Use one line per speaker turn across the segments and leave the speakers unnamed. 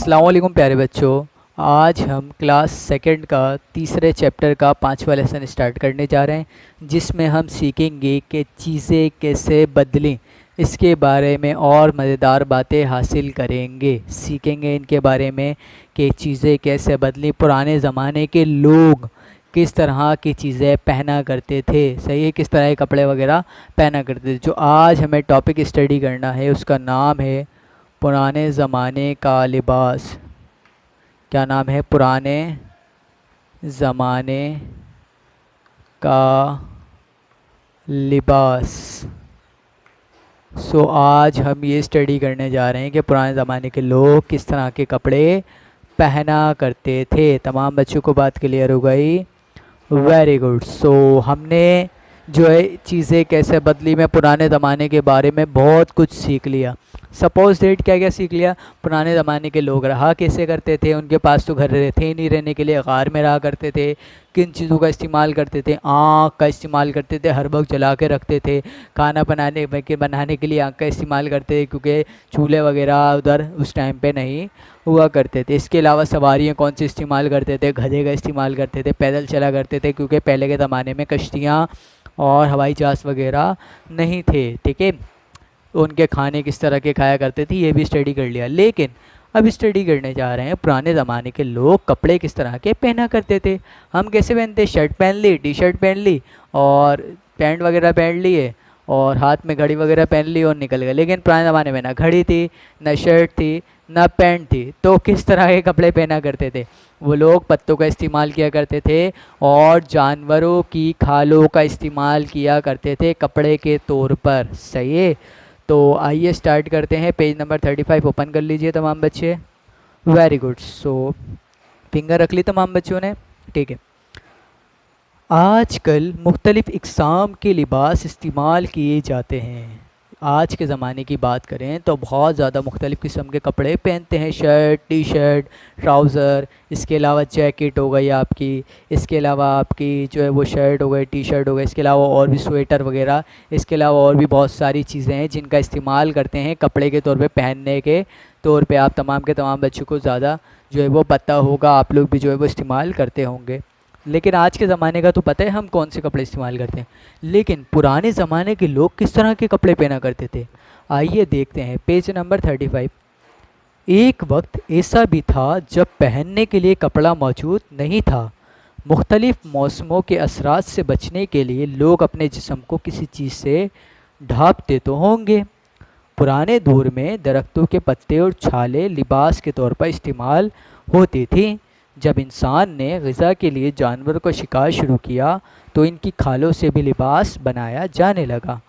अस्सलाम वालेकुम प्यारे बच्चों। आज हम क्लास सेकंड का तीसरे चैप्टर का 5वां लेसन स्टार्ट करने जा रहे हैं, जिसमें हम सीखेंगे कि चीज़ें कैसे बदलें। इसके बारे में और मज़ेदार बातें हासिल करेंगे, सीखेंगे इनके बारे में कि चीज़ें कैसे बदली, पुराने ज़माने के लोग किस तरह की चीज़ें पहना करते थे, सही है, किस तरह के कपड़े वगैरह पहना करते थे। जो आज हमें टॉपिक स्टडी करना है उसका नाम है पुराने ज़माने का लिबास। क्या नाम है? पुराने ज़माने का लिबास। आज हम ये स्टडी करने जा रहे हैं कि पुराने ज़माने के लोग किस तरह के कपड़े पहना करते थे। तमाम बच्चों को बात क्लियर हो गई? Very good. हमने जो है चीज़ें कैसे बदली में पुराने ज़माने के बारे में बहुत कुछ सीख लिया। सपोज डेट क्या क्या सीख लिया? पुराने ज़माने के लोग रहा कैसे करते थे, उनके पास तो घर थे ही नहीं, रहने के लिए गार में रहा करते थे। किन चीज़ों का इस्तेमाल करते थे? आँख का इस्तेमाल करते थे, हर वक्त जला के रखते थे। खाना बनाने के लिए आँख का इस्तेमाल करते थे, क्योंकि चूल्हे वगैरह उधर उस टाइम पे नहीं हुआ करते थे। इसके अलावा सवारियाँ कौन सी इस्तेमाल करते थे? गधे का इस्तेमाल करते थे, पैदल चला करते थे, क्योंकि पहले के ज़माने में कश्तियाँ और हवाई जहाज़ वगैरह नहीं थे। ठीक है, उनके खाने किस तरह के खाया करते थे ये भी स्टडी कर लिया। लेकिन अब स्टडी करने जा रहे हैं पुराने ज़माने के लोग कपड़े किस तरह के पहना करते थे। हम कैसे पहनते? शर्ट पहन ली, टी शर्ट पहन ली और पैंट वगैरह पहन लिए और हाथ में घड़ी वगैरह पहन ली और निकल गए। लेकिन पुराने ज़माने में ना घड़ी थी, ना शर्ट थी, ना पैंट थी, तो किस तरह के कपड़े पहना करते थे? वो लोग पत्तों का इस्तेमाल किया करते थे और जानवरों की खालों का इस्तेमाल किया करते थे कपड़े के तौर पर। सही है, तो आइए स्टार्ट करते हैं। पेज नंबर 35 ओपन कर लीजिए तमाम बच्चे। Very good. फिंगर रख ली तमाम बच्चों ने? ठीक है। आजकल मुख्तलिफ़ इक़साम के लिबास इस्तेमाल किए जाते हैं। आज के ज़माने की बात करें तो बहुत ज़्यादा मुख्तलिफ़ किस्म के कपड़े पहनते हैं। शर्ट, टी शर्ट, ट्राउज़र, इसके अलावा जैकेट हो गई आपकी, इसके अलावा आपकी जो है वो शर्ट हो गई, टी शर्ट हो गई, इसके अलावा और भी स्वेटर वगैरह, इसके अलावा और भी बहुत सारी चीज़ें हैं जिनका इस्तेमाल करते हैं कपड़े के तौर पे, पहनने के तौर पे। आप तमाम के तमाम बच्चों को ज़्यादा जो है वो पता होगा, आप लोग भी जो है वो इस्तेमाल करते होंगे। लेकिन आज के ज़माने का तो पता है हम कौन से कपड़े इस्तेमाल करते हैं, लेकिन पुराने ज़माने के लोग किस तरह के कपड़े पहना करते थे आइए देखते हैं। Page number 35। एक वक्त ऐसा भी था जब पहनने के लिए कपड़ा मौजूद नहीं था। मुख्तलिफ़ मौसमों के असरात से बचने के लिए लोग अपने जिस्म को किसी चीज़ से ढांपते तो होंगे। पुराने दौर में दरख्तों के पत्ते और छाले लिबास के तौर पर इस्तेमाल होती थी। जब इंसान ने ग़िज़ा के लिए जानवरों का शिकार शुरू किया तो इनकी खालों से भी लिबास बनाया जाने लगा।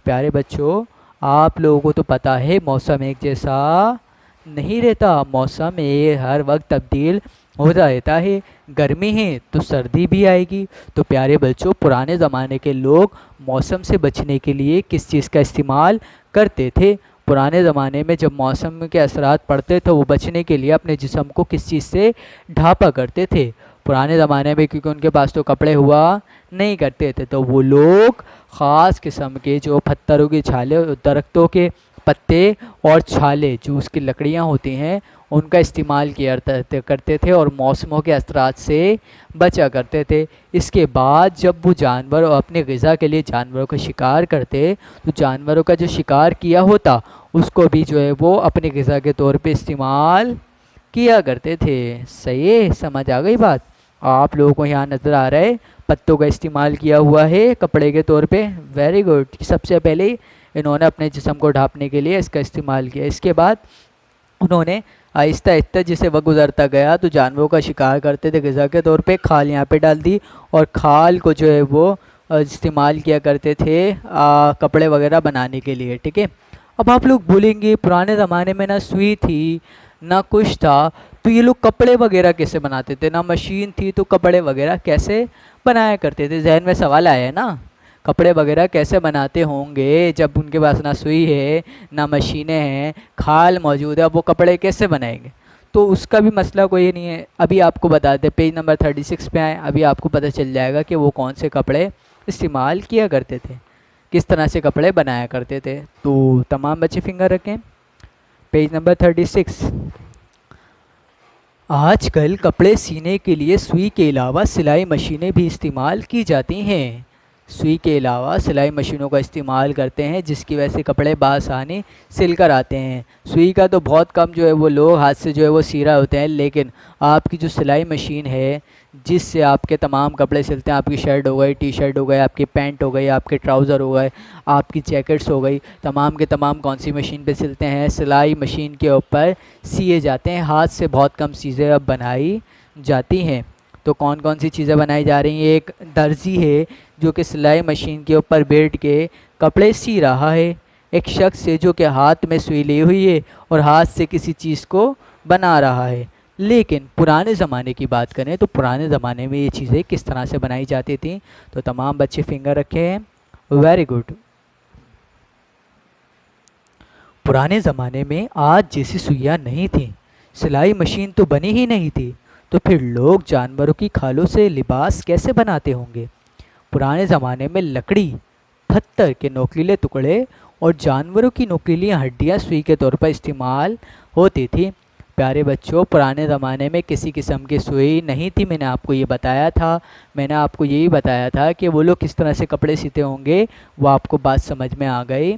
प्यारे बच्चों, आप लोगों को तो पता है मौसम एक जैसा नहीं रहता, मौसम ये हर वक्त तब्दील होता रहता है। गर्मी है तो सर्दी भी आएगी। तो प्यारे बच्चों, पुराने ज़माने के लोग मौसम से बचने के लिए किस चीज़ का इस्तेमाल करते थे? पुराने ज़माने में जब मौसम के असरात पड़ते थे वो बचने के लिए अपने जिस्म को किस चीज़ से ढांपा करते थे? पुराने ज़माने में क्योंकि उनके पास तो कपड़े हुआ नहीं करते थे, तो वो लोग ख़ास किस्म के जो पत्थरों की छाले, दरख्तों के पत्ते और छाले, जो उसकी लकड़ियाँ होती हैं, उनका इस्तेमाल किया करते थे और मौसमों के असरात से बचा करते थे। इसके बाद जब वो जानवर अपने ग़िज़ा के लिए जानवरों का शिकार करते तो जानवरों का जो शिकार किया होता उसको भी जो है वो अपने ग़िज़ा के तौर पे इस्तेमाल किया करते थे। सही है, समझ आ गई बात? आप लोगों को यहाँ नज़र आ रहा है पत्तों का इस्तेमाल किया हुआ है कपड़े के तौर पे। Very good. सबसे पहले इन्होंने अपने जिस्म को ढांपने के लिए इसका इस्तेमाल किया। इसके बाद उन्होंने आहिस्ता आहिस्ता जैसे वक्त गुजरता गया तो जानवरों का शिकार करते थे ग़िज़ा के तौर पे, खाल यहाँ पे डाल दी और खाल को जो है वो इस्तेमाल किया करते थे कपड़े वगैरह बनाने के लिए। ठीक है, अब आप लोग बोलेंगे पुराने ज़माने में ना सुई थी ना कुछ था, तो ये लोग कपड़े वगैरह कैसे बनाते थे? ना मशीन थी, तो कपड़े वगैरह कैसे बनाया करते थे? जहन में सवाल आया है ना, कपड़े वगैरह कैसे बनाते होंगे जब उनके पास ना सुई है ना मशीनें हैं, खाल मौजूद है, अब वो कपड़े कैसे बनाएंगे? तो उसका भी मसला कोई नहीं है। अभी आपको बता दें, पेज नंबर 36 पे आए, अभी आपको पता चल जाएगा कि वो कौन से कपड़े इस्तेमाल किया करते थे, किस तरह से कपड़े बनाया करते थे। तो तमाम बच्चे फिंगर रखें, पेज नंबर 36। आजकल कपड़े सीने के लिए सुई के अलावा सिलाई मशीनें भी इस्तेमाल की जाती हैं। सुई के अलावा सिलाई मशीनों का इस्तेमाल करते हैं, जिसकी वजह से कपड़े बआसानी सिल कर आते हैं। सुई का तो बहुत कम जो है वो लोग हाथ से जो है वो सी रहे होते हैं, लेकिन आपकी जो सिलाई मशीन है जिससे आपके तमाम कपड़े सिलते हैं, आपकी शर्ट हो गई, टी शर्ट हो गई, आपकी पैंट हो गई, आपके ट्राउज़र हो गए, आपकी जैकेट्स हो गई, तमाम के तमाम कौन सी मशीन पे सिलते हैं? सिलाई मशीन के ऊपर सिए जाते हैं। हाथ से बहुत कम चीज़ें अब बनाई जाती हैं। तो कौन कौन सी चीज़ें बनाई जा रही हैं? एक दर्जी है जो कि सिलाई मशीन के ऊपर बैठ के कपड़े सी रहा है। एक शख्स है जो कि हाथ में सुई ली हुई है और हाथ से किसी चीज़ को बना रहा है। लेकिन पुराने ज़माने की बात करें तो पुराने ज़माने में ये चीज़ें किस तरह से बनाई जाती थी? तो तमाम बच्चे फिंगर रखे हैं। Very good. पुराने ज़माने में आज जैसी सुइयाँ नहीं थीं, सिलाई मशीन तो बनी ही नहीं थी, तो फिर लोग जानवरों की खालों से लिबास कैसे बनाते होंगे? पुराने ज़माने में लकड़ी, पत्थर के नोकीले टुकड़े और जानवरों की नुकीली हड्डियाँ सुई के तौर पर इस्तेमाल होती थी। प्यारे बच्चों, पुराने ज़माने में किसी किस्म की सुई नहीं थी, मैंने आपको ये बताया था। मैंने आपको यही बताया था कि वो लोग किस तरह से कपड़े सीते होंगे, वो आपको बात समझ में आ गई।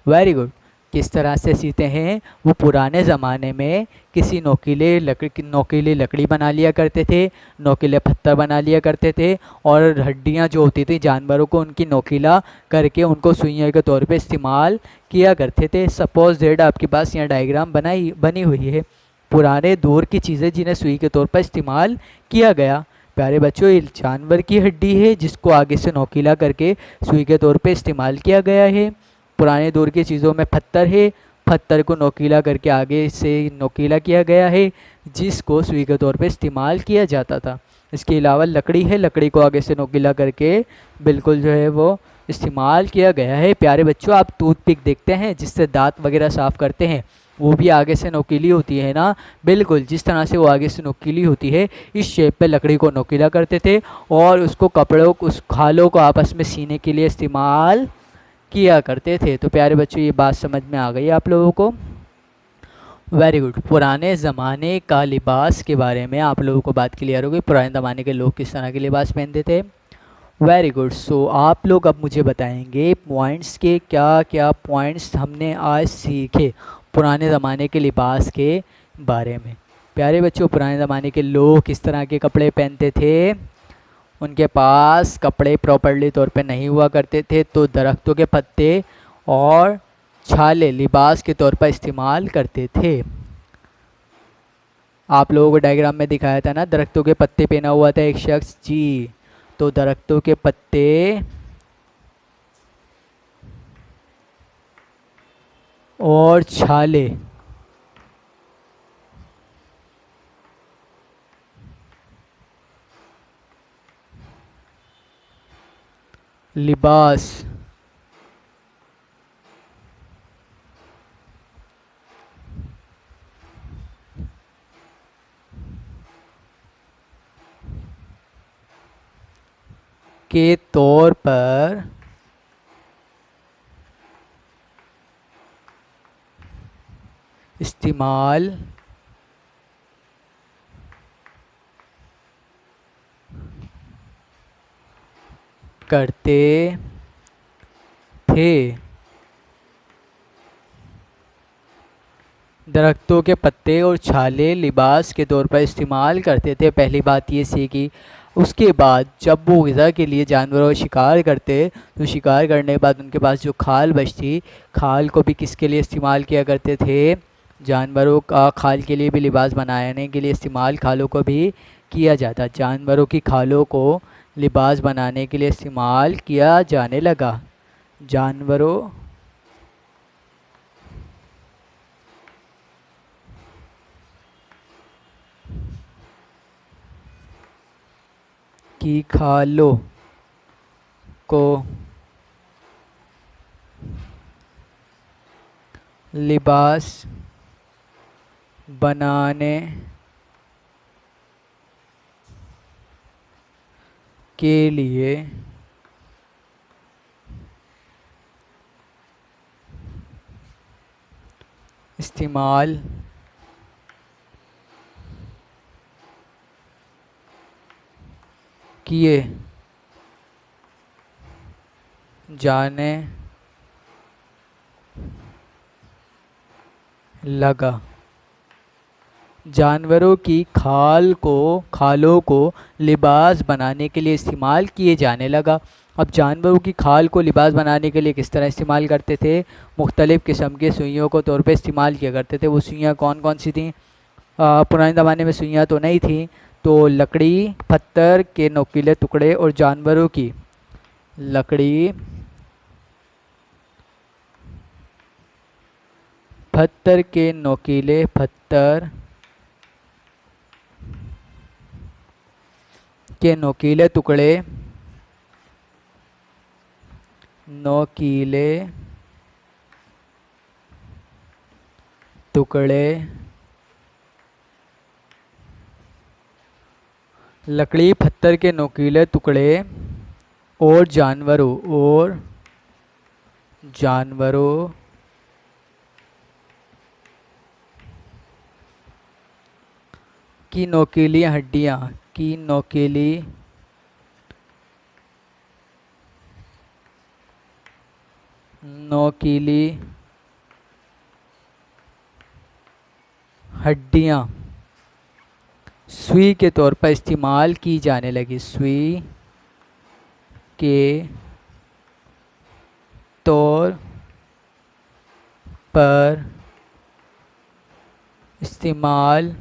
Very good. किस तरह से सीते हैं? वो पुराने ज़माने में किसी नोकीली लकड़ी बना लिया करते थे, नोकीले पत्थर बना लिया करते थे और हड्डियां जो होती थी जानवरों को उनकी नोकीला करके उनको सुइयों के तौर पे इस्तेमाल किया करते थे। सपोज दैट आपके पास यहाँ डायग्राम बनी हुई है पुराने दौर की चीज़ें जिन्हें सुई के तौर पर इस्तेमाल किया गया। प्यारे बच्चों, ये जानवर की हड्डी है जिसको आगे से नोकीला करके सुई के तौर पे इस्तेमाल किया गया है। पुराने दौर की चीज़ों में पत्थर है, पत्थर को नोकीला करके आगे से नोकीला किया गया है जिसको सुई के तौर पे इस्तेमाल किया जाता था। इसके अलावा लकड़ी है, लकड़ी को आगे से नोकीला करके बिल्कुल जो है वो इस्तेमाल किया गया है। प्यारे बच्चों, आप टूथपिक देखते हैं जिससे दांत वगैरह साफ़ करते हैं, वो भी आगे से नोकीली होती है ना? बिल्कुल जिस तरह से वो आगे से नोकीली होती है, इस शेप पे लकड़ी को नोकीला करते थे और उसको कपड़ों को, उस खालों को आपस में सीने के लिए इस्तेमाल किया करते थे। तो प्यारे बच्चों, ये बात समझ में आ गई आप लोगों को? Very good. पुराने ज़माने का लिबास के बारे में आप लोगों को बात क्लियर हो गई। पुराने ज़माने के लोग किस तरह के लिबास पहनते थे। Very good. सो आप लोग अब मुझे बताएंगे पॉइंट्स के क्या क्या पॉइंट्स हमने आज सीखे पुराने ज़माने के लिबास के बारे में। प्यारे बच्चों, पुराने ज़माने के लोग किस तरह के कपड़े पहनते थे? उनके पास कपड़े प्रॉपरली तौर पे नहीं हुआ करते थे, तो दरख्तों के पत्ते और छाले लिबास के तौर पर इस्तेमाल करते थे। आप लोगों को डायग्राम में दिखाया था ना, दरख्तों के पत्ते पहना हुआ था एक शख्स जी। तो दरख्तों के पत्ते और छाले लिबास के तौर पर इस्तेमाल करते थे। दरख्तों के पत्ते और छाले लिबास के तौर पर इस्तेमाल करते थे। पहली बात ये सीखी। उसके बाद जब वो ग़िज़ा के लिए जानवरों का शिकार करते, तो शिकार करने के बाद उनके पास जो खाल बचती, खाल को भी किसके लिए इस्तेमाल किया करते थे? जानवरों का खाल के लिए भी लिबास बनाने के लिए इस्तेमाल खालों को भी किया जाता। जानवरों की खालों को लिबास बनाने के लिए इस्तेमाल किया जाने लगा। जानवरों की खालों को लिबास बनाने के लिए इस्तेमाल किए जाने लगा। जानवरों की खालों को लिबास बनाने के लिए इस्तेमाल किए जाने लगा। अब जानवरों की खाल को लिबास बनाने के लिए किस तरह इस्तेमाल करते थे? मुख्तलिफ़ किस्म के सुइयों को तौर पे इस्तेमाल किया करते थे। वो सुइयाँ कौन कौन सी थीं? पुराने ज़माने में सुइयाँ तो नहीं थी, तो लकड़ी, पत्थर के नोकीले टुकड़े और जानवरों की लकड़ी, पत्थर के नोकीले पत्थर के नोकीले टुकड़े लकड़ी, पत्थर के नोकीले टुकड़े और जानवरों की नोकीली हड्डियाँ नोकीली हड्डियाँ सुई के तौर पर इस्तेमाल की जाने लगी। सुई के तौर पर इस्तेमाल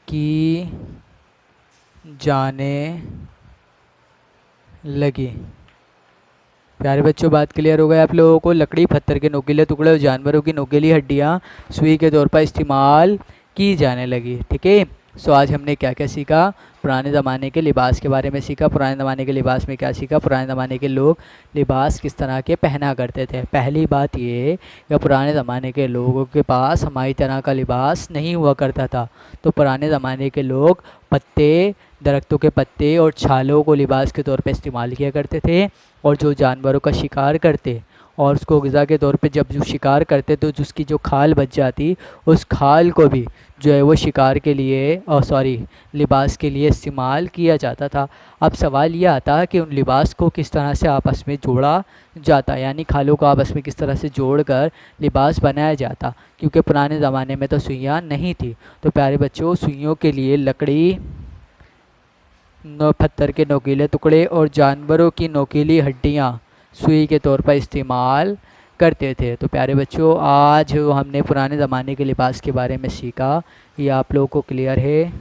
की जाने लगी। प्यारे बच्चों, बात क्लियर हो गई आप लोगों को? लकड़ी, पत्थर के नोकीले टुकड़े और जानवरों की नोकीली हड्डियाँ सुई के तौर पर इस्तेमाल की जाने लगी। ठीक है। सो आज हमने क्या क्या सीखा? पुराने ज़माने के लिबास के बारे में सीखा। पुराने ज़माने के लिबास में क्या सीखा? पुराने ज़माने के लोग लिबास किस तरह के पहना करते थे। पहली बात ये कि पुराने ज़माने के लोगों के पास हमारी तरह का लिबास नहीं हुआ करता था। तो पुराने ज़माने के लोग दरख्तों के पत्ते और छालों को लिबास के तौर पर इस्तेमाल किया करते थे। और जो जानवरों का शिकार करते और उसको ग़िज़ा के तौर पे जब जो शिकार करते तो जिसकी जो खाल बच जाती, उस खाल को भी जो है वो शिकार के लिए लिबास के लिए इस्तेमाल किया जाता था। अब सवाल ये आता है कि उन लिबास को किस तरह से आपस में जोड़ा जाता, यानी खालों को आपस में किस तरह से जोड़कर लिबास बनाया जाता, क्योंकि पुराने ज़माने में तो सुइयाँ नहीं थी। तो प्यारे बच्चों, सुइयों के लिए लकड़ी, पत्थर के नोकीले टुकड़े और जानवरों की नोकीली हड्डियाँ सुई के तौर पर इस्तेमाल करते थे। तो प्यारे बच्चों, आज हमने पुराने ज़माने के लिबास के बारे में सीखा। ये आप लोगों को क्लियर है?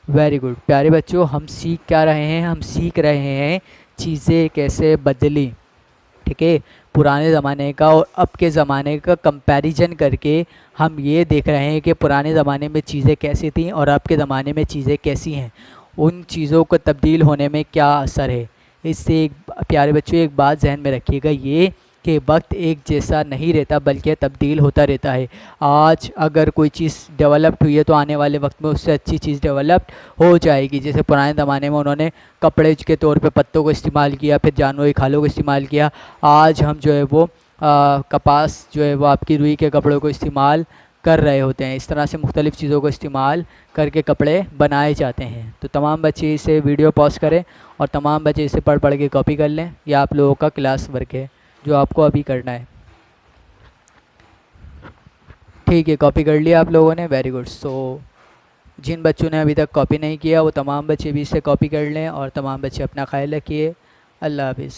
Very good. प्यारे बच्चों, हम सीख क्या रहे हैं? हम सीख रहे हैं चीज़ें कैसे बदली। ठीक है। पुराने ज़माने का और अब के ज़माने का कंपैरिजन करके हम ये देख रहे हैं कि पुराने ज़माने में चीज़ें कैसी थीं और अब के ज़माने में चीज़ें कैसी हैं। उन चीज़ों को तब्दील होने में क्या असर है। इससे एक प्यारे बच्चों एक बात जहन में रखिएगा, ये कि वक्त एक जैसा नहीं रहता बल्कि तब्दील होता रहता है। आज अगर कोई चीज़ डेवलप्ड हुई है तो आने वाले वक्त में उससे अच्छी चीज़ डेवलप्ड हो जाएगी। जैसे पुराने ज़माने में उन्होंने कपड़े के तौर पे पत्तों को इस्तेमाल किया, फिर जानवरों की खालों को इस्तेमाल किया। आज हम जो है वो कपास जो है वो आपकी रुई के कपड़ों को इस्तेमाल कर रहे होते हैं। इस तरह से मुख्तलिफ़ चीज़ों को इस्तेमाल करके कपड़े बनाए जाते हैं। तो तमाम बच्चे इसे वीडियो पॉज करें और तमाम बच्चे इसे पढ़ पढ़ के कॉपी कर लें। यह आप लोगों का क्लास वर्क है जो आपको अभी करना है। ठीक है, कॉपी कर लिया आप लोगों ने? Very good. सो जिन बच्चों ने अभी तक कॉपी नहीं किया वो तमाम बच्चे भी इसे कॉपी कर लें और तमाम बच्चे अपना ख्याल रखिए। अल्लाह हाफिज़।